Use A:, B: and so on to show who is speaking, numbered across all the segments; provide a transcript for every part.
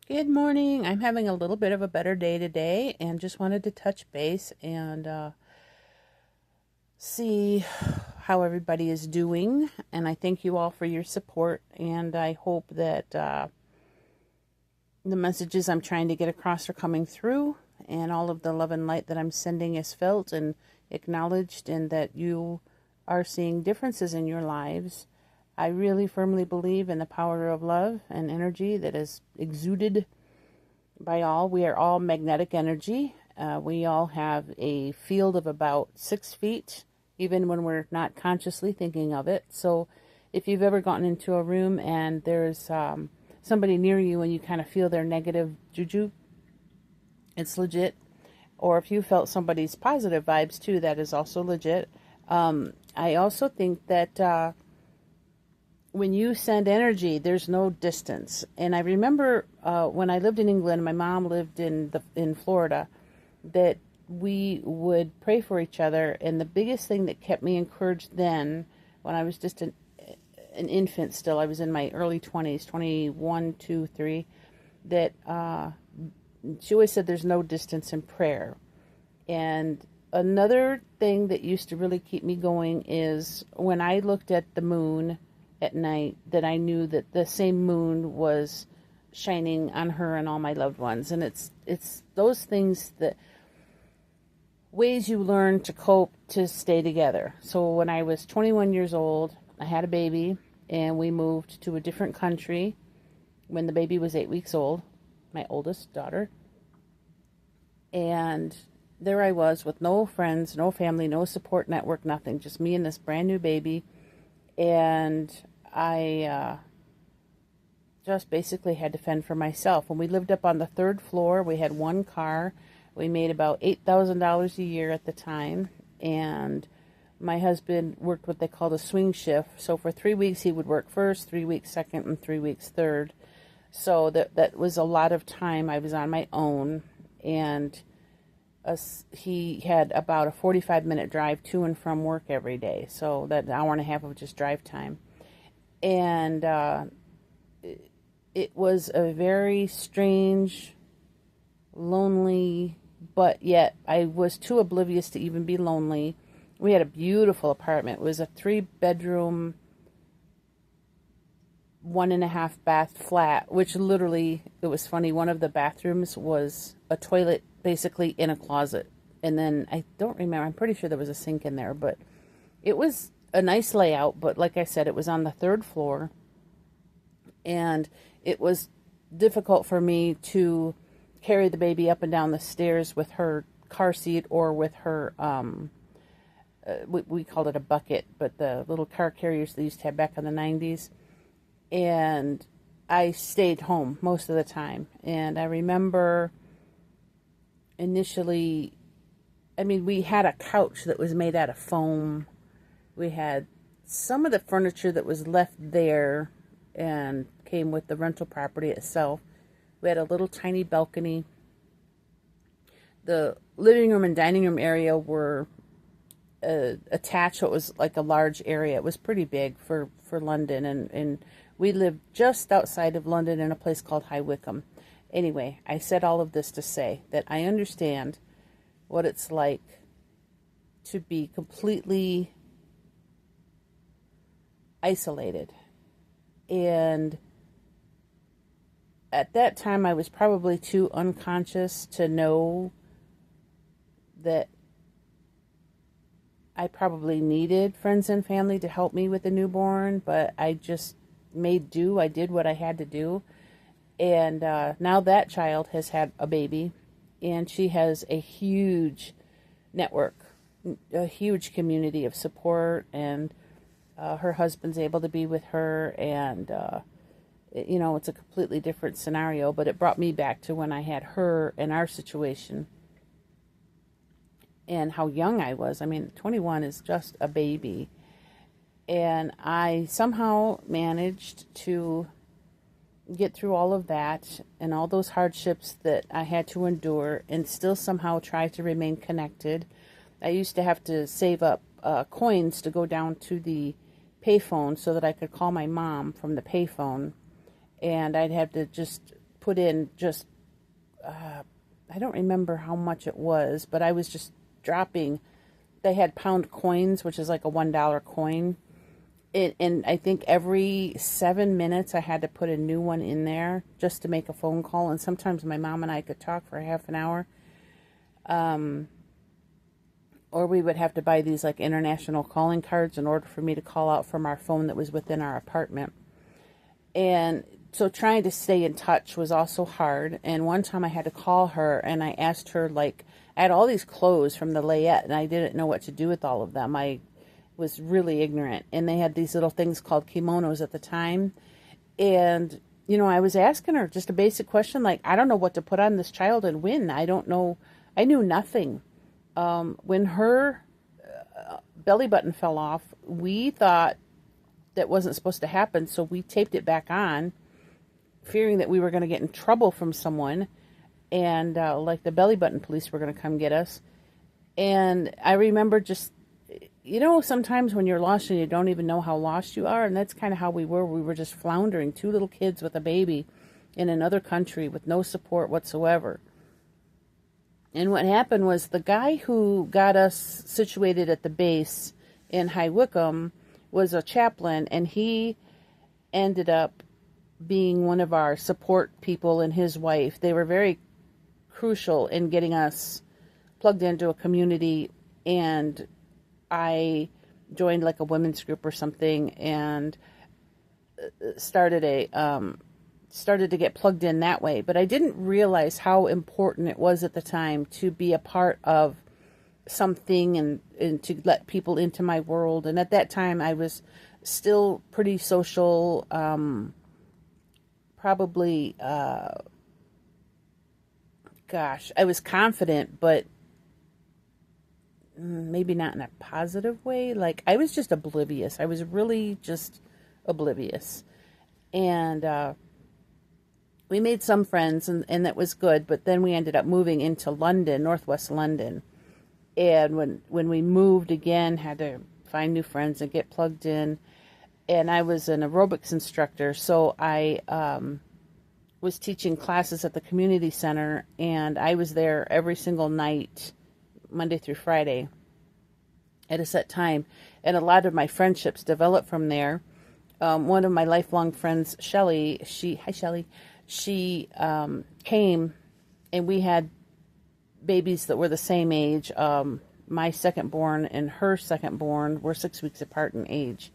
A: Good morning. I'm having a little bit of a better day today and just wanted to touch base and see how everybody is doing. And I thank you all for your support. And I hope that the messages I'm trying to get across are coming through and all of the love and light that I'm sending is felt and acknowledged, and that you are seeing differences in your lives. I really firmly believe in the power of love and energy that is exuded by all. We are all magnetic energy. We all have a field of about 6 feet, even when we're not consciously thinking of it. So if you've ever gotten into a room and there's somebody near you and you kind of feel their negative juju, it's legit. Or if you felt somebody's positive vibes too, that is also legit. I also think that when you send energy, there's no distance. And I remember when I lived in England, my mom lived in Florida, that we would pray for each other. And the biggest thing that kept me encouraged then, when I was just an infant still, I was in my early 20s, 21, 2, 3, that she always said there's no distance in prayer. And another thing that used to really keep me going is when I looked at the moon at night, that I knew that the same moon was shining on her and all my loved ones. And it's those things, that ways you learn to cope to stay together. So when I was 21 years old, I had a baby and we moved to a different country when the baby was 8 weeks old, my oldest daughter. And there I was with no friends, no family, no support network, nothing, just me and this brand new baby. And I just basically had to fend for myself. When we lived up on the third floor, we had one car. We made about $8,000 a year at the time. And my husband worked what they called a swing shift. So for 3 weeks, he would work first, 3 weeks second, and 3 weeks third. So that was a lot of time I was on my own. And he had about a 45-minute drive to and from work every day. So that hour and a half of just drive time. And it was a very strange, lonely, but yet I was too oblivious to even be lonely. We had a beautiful apartment. It was a 3-bedroom, 1.5 bath flat, which literally, it was funny, one of the bathrooms was a toilet basically in a closet. And then I don't remember, I'm pretty sure there was a sink in there, but it was a nice layout. But like I said, it was on the third floor, and it was difficult for me to carry the baby up and down the stairs with her car seat or with her we called it a bucket, but the little car carriers they used to have back in the 90s. And I stayed home most of the time. And I remember initially, we had a couch that was made out of foam. We had some of the furniture that was left there and came with the rental property itself. We had a little tiny balcony. The living room and dining room area were attached, so it was like a large area. It was pretty big for London, and we lived just outside of London in a place called High Wycombe. Anyway, I said all of this to say that I understand what it's like to be completely isolated. And at that time, I was probably too unconscious to know that I probably needed friends and family to help me with the newborn, but I just made do. I did what I had to do. And now that child has had a baby, and she has a huge network, a huge community of support, and her husband's able to be with her, and it's a completely different scenario, but it brought me back to when I had her and our situation and how young I was. 21 is just a baby. And I somehow managed to get through all of that and all those hardships that I had to endure and still somehow try to remain connected. I used to have to save up coins to go down to the payphone so that I could call my mom from the payphone. And I'd have to just put in just, I don't remember how much it was, but I was just dropping. They had pound coins, which is like a $1 coin. And I think every 7 minutes I had to put a new one in there just to make a phone call. And sometimes my mom and I could talk for half an hour. Or we would have to buy these like international calling cards in order for me to call out from our phone that was within our apartment. And so trying to stay in touch was also hard. And one time I had to call her and I asked her, like, I had all these clothes from the layette and I didn't know what to do with all of them. I was really ignorant. And they had these little things called kimonos at the time. And, you know, I was asking her just a basic question, like, I don't know what to put on this child and when. I don't know. I knew nothing. When her belly button fell off, we thought that wasn't supposed to happen. So we taped it back on, fearing that we were going to get in trouble from someone. And like the belly button police were going to come get us. And I remember just, you know, sometimes when you're lost and you don't even know how lost you are. And that's kind of how we were. We were just floundering, 2 little kids with a baby in another country with no support whatsoever. And what happened was the guy who got us situated at the base in High Wycombe was a chaplain, and he ended up being one of our support people and his wife. They were very crucial in getting us plugged into a community, and I joined like a women's group or something and started to get plugged in that way. But I didn't realize how important it was at the time to be a part of something and to let people into my world. And at that time I was still pretty social, probably, I was confident, but maybe not in a positive way. Like, I was just oblivious. I was really just oblivious. And, we made some friends and that was good, but then we ended up moving into London, Northwest London. And when we moved again, had to find new friends and get plugged in. And I was an aerobics instructor, so I was teaching classes at the community center, and I was there every single night, Monday through Friday, at a set time. And a lot of my friendships developed from there. One of my lifelong friends, Shelly, she came, and we had babies that were the same age. My second born and her second born were 6 weeks apart in age.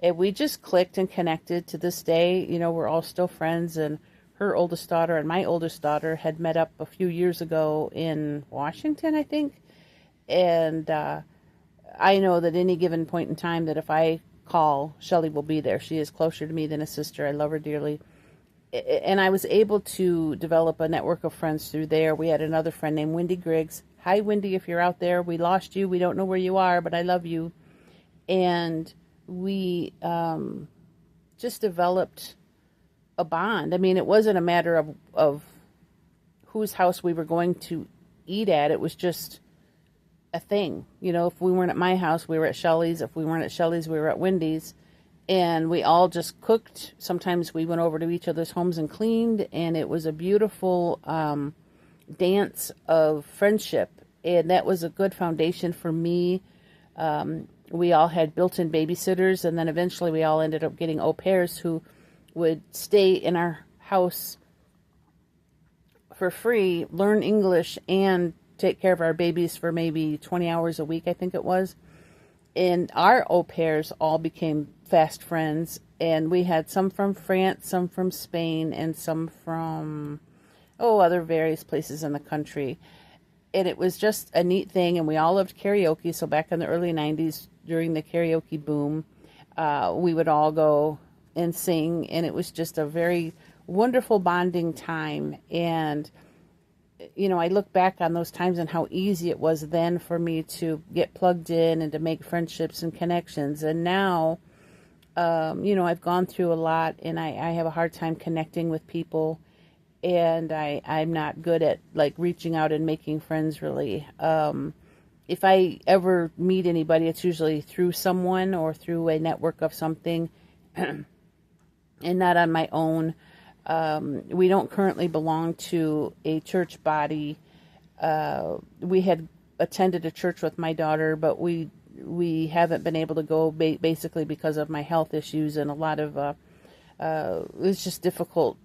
A: And we just clicked and connected to this day. You know, we're all still friends, and her oldest daughter and my oldest daughter had met up a few years ago in Washington, I think. And I know that any given point in time that if I call, Shelly will be there. She is closer to me than a sister. I love her dearly. And I was able to develop a network of friends through there. We had another friend named Wendy Griggs. Hi, Wendy, if you're out there. We lost you. We don't know where you are, but I love you. And we just developed a bond. I mean, it wasn't a matter of whose house we were going to eat at. It was just a thing. You know, if we weren't at my house, we were at Shelly's. If we weren't at Shelly's, we were at Wendy's. And we all just cooked. Sometimes we went over to each other's homes and cleaned. And it was a beautiful dance of friendship. And that was a good foundation for me. We all had built-in babysitters. And then eventually we all ended up getting au pairs who would stay in our house for free, learn English, and take care of our babies for maybe 20 hours a week, I think it was. And our au pairs all became fast friends, and we had some from France, some from Spain, and some from, other various places in the country. And it was just a neat thing, and we all loved karaoke. So back in the early 90s, during the karaoke boom, we would all go and sing, and it was just a very wonderful bonding time. And you know, I look back on those times and how easy it was then for me to get plugged in and to make friendships and connections. And now, you know, I've gone through a lot, and I have a hard time connecting with people, and I'm not good at like reaching out and making friends really. If I ever meet anybody, it's usually through someone or through a network of something and not on my own. We don't currently belong to a church body. We had attended a church with my daughter, but we haven't been able to go basically because of my health issues, and a lot of it's just difficult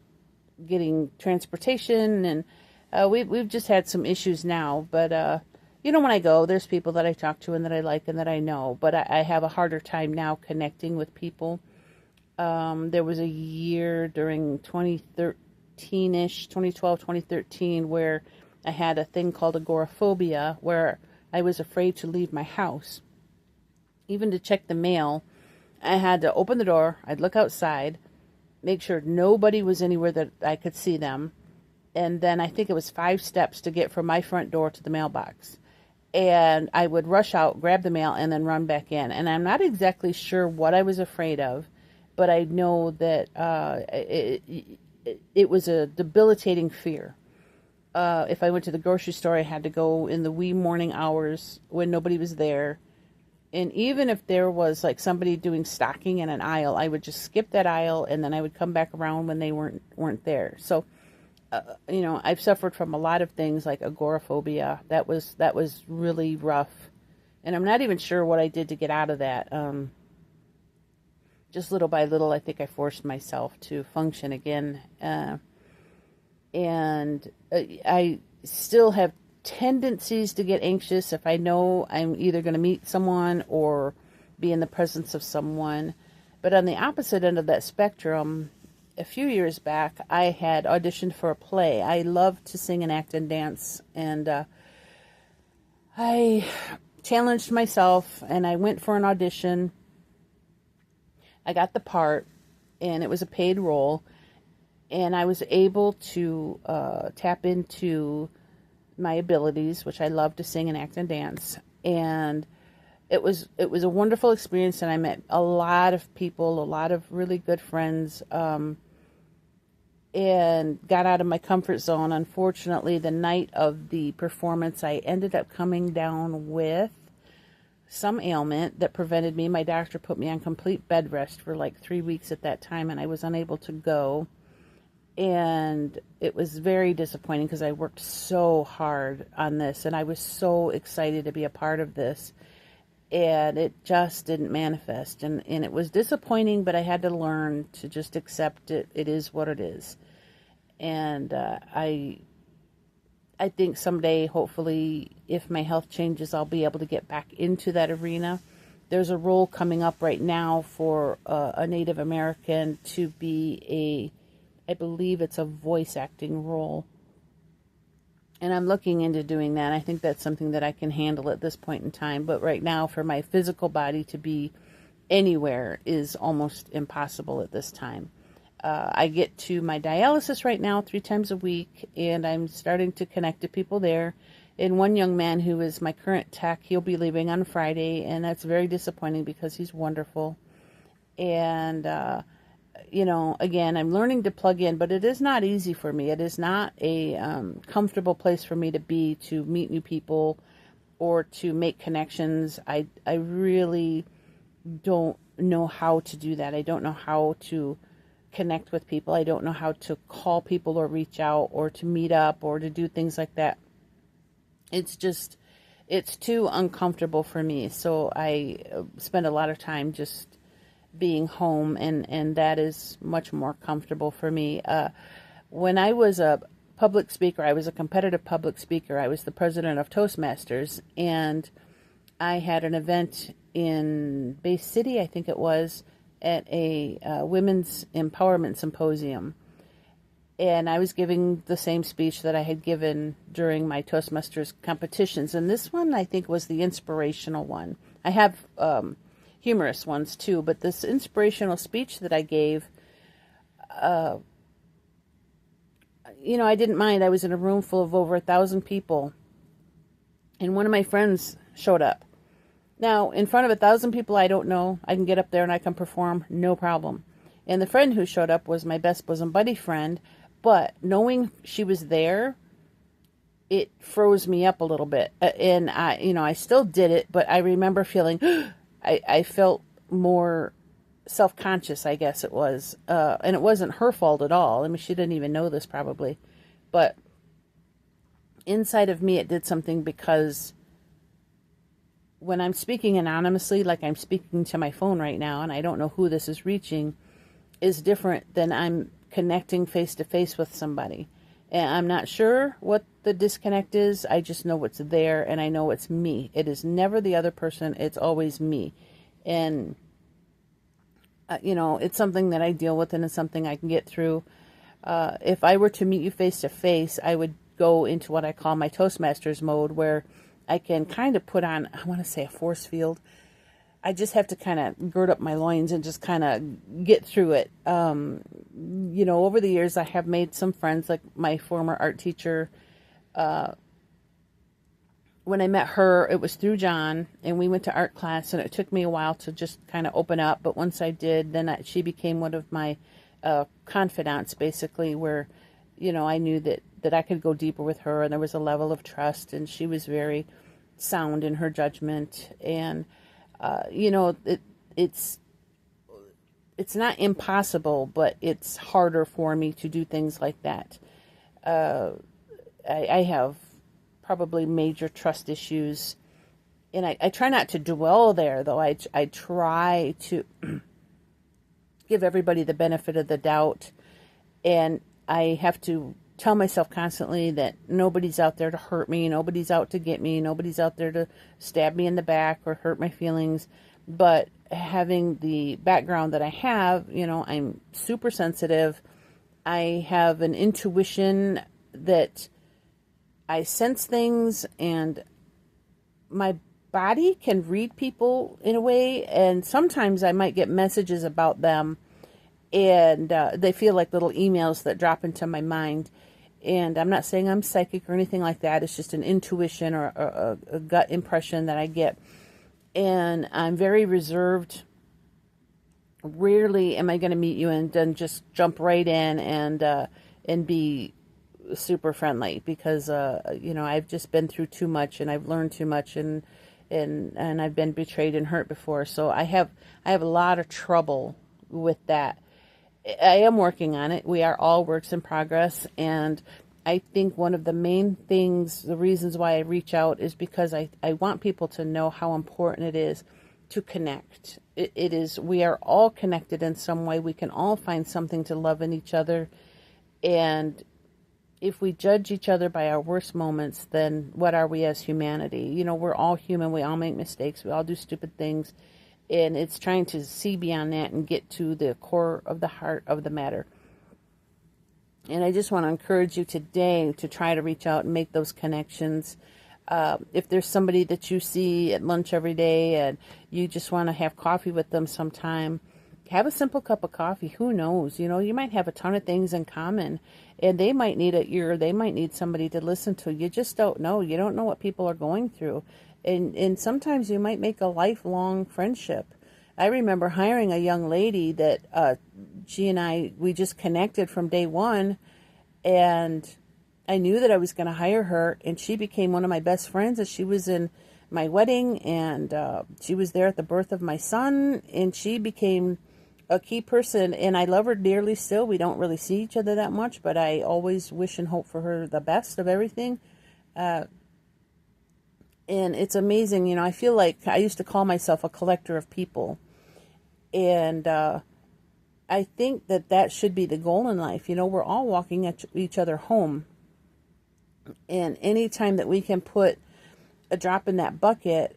A: getting transportation, and we've just had some issues now. But when I go, there's people that I talk to and that I like and that I know, but I have a harder time now connecting with people. There was a year during 2013-ish, 2012, 2013, where I had a thing called agoraphobia, where I was afraid to leave my house. Even to check the mail, I had to open the door, I'd look outside, make sure nobody was anywhere that I could see them, and then I think it was 5 steps to get from my front door to the mailbox. And I would rush out, grab the mail, and then run back in. And I'm not exactly sure what I was afraid of, but I know that it was a debilitating fear. If I went to the grocery store, I had to go in the wee morning hours when nobody was there. And even if there was like somebody doing stocking in an aisle, I would just skip that aisle, and then I would come back around when they weren't there. So, I've suffered from a lot of things like agoraphobia. That was really rough, and I'm not even sure what I did to get out of that. Just little by little, I think I forced myself to function again. And I still have tendencies to get anxious if I know I'm either going to meet someone or be in the presence of someone. But on the opposite end of that spectrum, a few years back, I had auditioned for a play. I love to sing and act and dance, and I challenged myself, and I went for an audition. I got the part, and it was a paid role, and I was able to tap into my abilities, which I love to sing and act and dance, and it was a wonderful experience, and I met a lot of people, a lot of really good friends, and got out of my comfort zone. Unfortunately, the night of the performance, I ended up coming down with some ailment that prevented me. My doctor put me on complete bed rest for like 3 weeks at that time, and I was unable to go. And it was very disappointing because I worked so hard on this, and I was so excited to be a part of this, and it just didn't manifest. And it was disappointing, but I had to learn to just accept it. It is what it is. And I think someday, hopefully, if my health changes, I'll be able to get back into that arena. There's a role coming up right now for a Native American to be I believe it's a voice acting role. And I'm looking into doing that. I think that's something that I can handle at this point in time. But right now, for my physical body to be anywhere is almost impossible at this time. I get to my dialysis right now 3 times a week, and I'm starting to connect to people there. And one young man who is my current tech, he'll be leaving on Friday, and that's very disappointing because he's wonderful. And, again, I'm learning to plug in, but it is not easy for me. It is not a comfortable place for me to be, to meet new people or to make connections. I really don't know how to do that. I don't know how to connect with people. I don't know how to call people or reach out or to meet up or to do things like that. It's too uncomfortable for me. So I spend a lot of time just being home, and that is much more comfortable for me. When I was a public speaker, I was a competitive public speaker. I was the president of Toastmasters, and I had an event in Bay City, I think it was, at a women's empowerment symposium. And I was giving the same speech that I had given during my Toastmasters competitions. And this one, I think, was the inspirational one. I have humorous ones too, but this inspirational speech that I gave, I didn't mind. I was in a room full of over 1,000 people, and one of my friends showed up. Now, in front of 1,000 people I don't know, I can get up there and I can perform, no problem. And the friend who showed up was my best bosom buddy friend, but knowing she was there, it froze me up a little bit. And I still did it, but I remember feeling, I felt more self-conscious, I guess it was. And it wasn't her fault at all. I mean, she didn't even know this probably. But inside of me, it did something, because when I'm speaking anonymously, like I'm speaking to my phone right now, and I don't know who this is reaching, is different than I'm connecting face to face with somebody. And I'm not sure what the disconnect is. I just know it's there, and I know it's me. It is never the other person. It's always me. And, it's something that I deal with, and it's something I can get through. If I were to meet you face to face, I would go into what I call my Toastmasters mode, where I can kind of put on, I want to say, a force field. I just have to kind of gird up my loins and just kind of get through it. Over the years, I have made some friends, like my former art teacher. When I met her, it was through John, and we went to art class, and it took me a while to just kind of open up. But once I did, then she became one of my confidants, basically, where, I knew that I could go deeper with her, and there was a level of trust, and she was very sound in her judgment. And, it's not impossible, but it's harder for me to do things like that. I have probably major trust issues, and I try not to dwell there, though. I try to give everybody the benefit of the doubt, and I have to tell myself constantly that nobody's out there to hurt me, nobody's out to get me, nobody's out there to stab me in the back or hurt my feelings. But having the background that I have, I'm super sensitive. I have an intuition that I sense things, and my body can read people in a way, and sometimes I might get messages about them, and they feel like little emails that drop into my mind. And I'm not saying I'm psychic or anything like that. It's just an intuition or a gut impression that I get. And I'm very reserved. Rarely am I going to meet you and then just jump right in and be super friendly, because I've just been through too much, and I've learned too much, and I've been betrayed and hurt before. So I have a lot of trouble with that. I am working on it. We are all works in progress, and I think one of the main things, the reasons why I reach out, is because I want people to know how important it is to connect. It is, we are all connected in some way. We can all find something to love in each other. And if we judge each other by our worst moments, then what are we as humanity? We're all human. We all make mistakes. We all do stupid things. And it's trying to see beyond that and get to the core of the heart of the matter. And I just want to encourage you today to try to reach out and make those connections. If there's somebody that you see at lunch every day and you just want to have coffee with them sometime, have a simple cup of coffee. Who knows? You might have a ton of things in common, and they might need an ear. They might need somebody to listen to. You just don't know. You don't know what people are going through. And sometimes you might make a lifelong friendship. I remember hiring a young lady that she and we just connected from day one, and I knew that I was going to hire her, and she became one of my best friends, and she was in my wedding, and she was there at the birth of my son, and she became a key person, and I love her dearly still. We don't really see each other that much, but I always wish and hope for her the best of everything. And it's amazing, I feel like I used to call myself a collector of people. And I think that should be the goal in life. We're all walking at each other home. And anytime that we can put a drop in that bucket,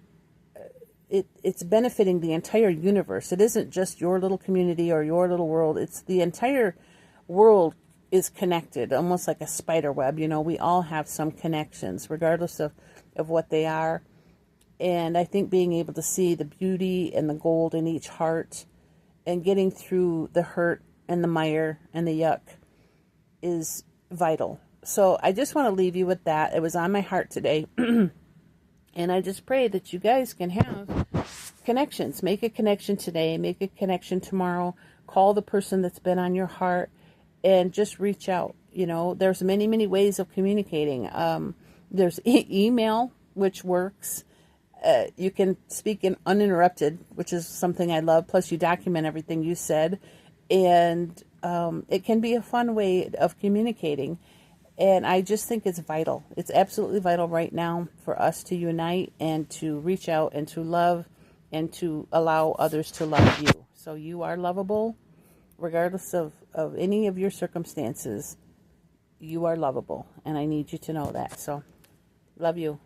A: it's benefiting the entire universe. It isn't just your little community or your little world. It's the entire world is connected, almost like a spider web. We all have some connections, regardless of what they are. And I think being able to see the beauty and the gold in each heart and getting through the hurt and the mire and the yuck is vital. So I just want to leave you with that. It was on my heart today. And I just pray that you guys can have connections. Make a connection today. Make a connection tomorrow. Call the person that's been on your heart and just reach out. There's many, many ways of communicating. There's email, which works. You can speak in uninterrupted, which is something I love. Plus, you document everything you said, and it can be a fun way of communicating. And I just think it's vital. It's absolutely vital right now for us to unite and to reach out and to love and to allow others to love you. So you are lovable, regardless of any of your circumstances. You are lovable, and I need you to know that. So, love you.